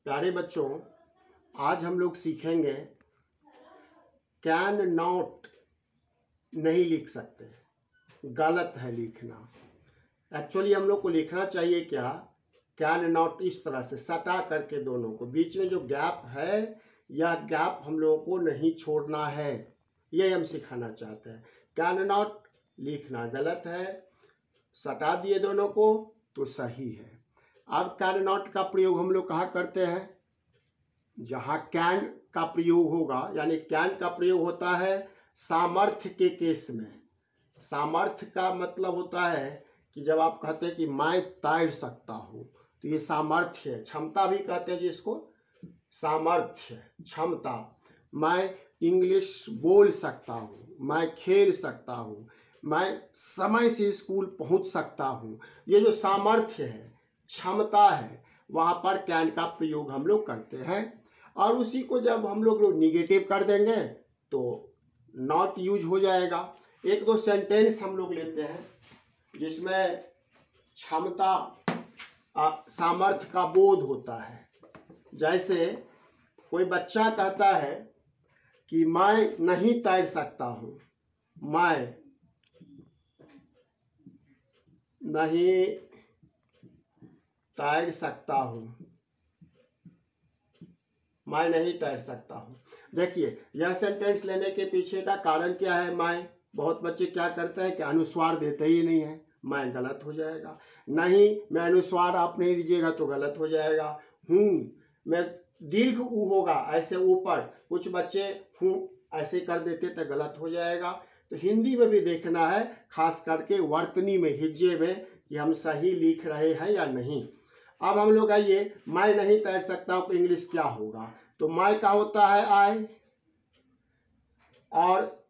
प्यारे बच्चों, आज हम लोग सीखेंगे कैन नॉट नहीं लिख सकते, गलत है लिखना। एक्चुअली हम लोग को लिखना चाहिए क्या, कैन नॉट इस तरह से सटा करके दोनों को, बीच में जो गैप है यह गैप हम लोगों को नहीं छोड़ना है, ये हम सिखाना चाहते हैं। कैन नॉट लिखना गलत है, सटा दिए दोनों को तो सही है। अब कैन नॉट का प्रयोग हम लोग कहाँ करते हैं, जहाँ कैन का प्रयोग होगा, यानी कैन का प्रयोग होता है सामर्थ्य के केस में। सामर्थ्य का मतलब होता है कि जब आप कहते हैं कि मैं तैर सकता हूँ, तो ये सामर्थ्य है। क्षमता भी कहते हैं जिसको, सामर्थ्य, क्षमता। मैं इंग्लिश बोल सकता हूँ, मैं खेल सकता हूँ, मैं समय से स्कूल पहुँच सकता हूँ, ये जो सामर्थ्य है, क्षमता है, वहाँ पर कैन का प्रयोग हम लोग करते हैं। और उसी को जब हम लोग निगेटिव कर देंगे तो नॉट यूज हो जाएगा। एक दो सेंटेंस हम लोग लेते हैं जिसमें क्षमता, सामर्थ्य का बोध होता है। जैसे कोई बच्चा कहता है कि मैं नहीं तैर सकता हूँ, मैं नहीं तैर सकता हूँ, मैं नहीं तैर सकता हूँ। देखिए, यह सेंटेंस लेने के पीछे का कारण क्या है। मैं, बहुत बच्चे क्या करते हैं कि अनुस्वार देते ही नहीं है, मैं गलत हो जाएगा। नहीं मैं अनुस्वार आप नहीं दीजिएगा तो गलत हो जाएगा। हूँ मैं दीर्घ ऊ होगा ऐसे ऊपर, कुछ बच्चे हूँ ऐसे कर देते तो गलत हो जाएगा। तो हिंदी में भी देखना है, खास करके वर्तनी में, हिज्जे में, कि हम सही लिख रहे हैं या नहीं। अब हम लोग आइए, मैं नहीं तैर सकता हूँ तो इंग्लिश क्या होगा। तो मैं का होता है आई, और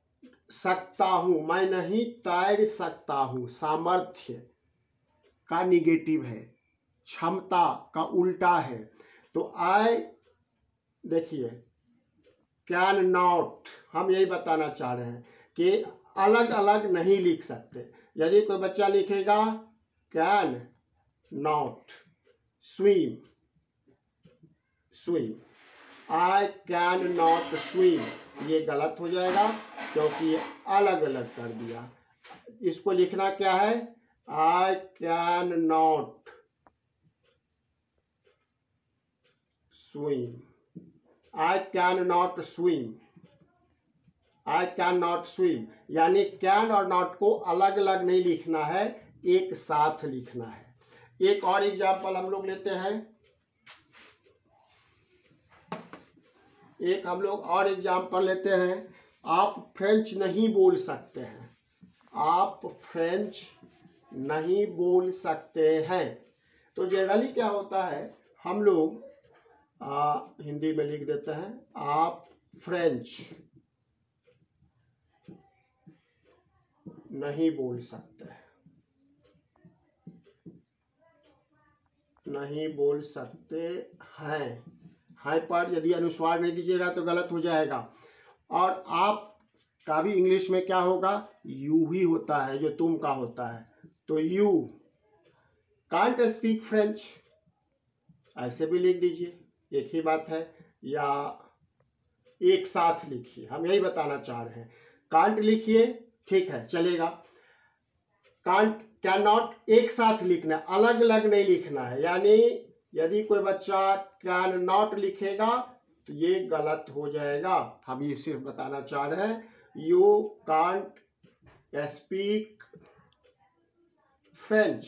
सकता हूँ, मैं नहीं तैर सकता हूँ, सामर्थ्य का निगेटिव है, क्षमता का उल्टा है। तो आई, देखिए कैन नॉट, हम यही बताना चाह रहे हैं कि अलग अलग नहीं लिख सकते। यदि कोई बच्चा लिखेगा can not swim, swim, I can not swim, ये गलत हो जाएगा क्योंकि ये अलग अलग कर दिया। इसको लिखना क्या है, I can not swim, I can not swim, I can not swim. यानी कैन और नॉट को अलग अलग नहीं लिखना है, एक साथ लिखना है। एक और एग्जाम्पल हम लोग लेते हैं, एक हम लोग और एग्जाम्पल लेते हैं। आप फ्रेंच नहीं बोल सकते हैं, आप फ्रेंच नहीं बोल सकते हैं। तो जनरली क्या होता है, हम लोग हिंदी में लिख देते हैं आप फ्रेंच नहीं बोल सकते हैं, नहीं बोल सकते हैं। हाई पर यदि अनुस्वार नहीं दीजिएगा तो गलत हो जाएगा। और आप का भी इंग्लिश में क्या होगा, यू ही होता है, जो तुम का होता है। तो यू कांट स्पीक फ्रेंच, ऐसे भी लिख दीजिए, एक ही बात है, या एक साथ लिखिए, हम यही बताना चाह रहे हैं। कांट लिखिए, ठीक है चलेगा। कांट, कैन नॉट एक साथ लिखना है, अलग अलग नहीं लिखना है। यानी यदि कोई बच्चा कैन नॉट लिखेगा तो ये गलत हो जाएगा। हम ये सिर्फ बताना चाह रहे हैं, you can't speak French,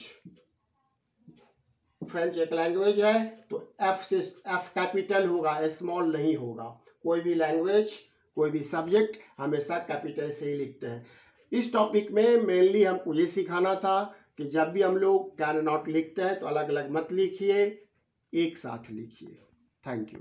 French एक लैंग्वेज है तो एफ से, एफ कैपिटल होगा, स्मॉल नहीं होगा। कोई भी लैंग्वेज, कोई भी सब्जेक्ट हमेशा कैपिटल से ही लिखते हैं। इस टॉपिक में मेनली हमको ये सिखाना था कि जब भी हम लोग कैन नॉट लिखते हैं तो अलग अलग मत लिखिए, एक साथ लिखिए। Thank you.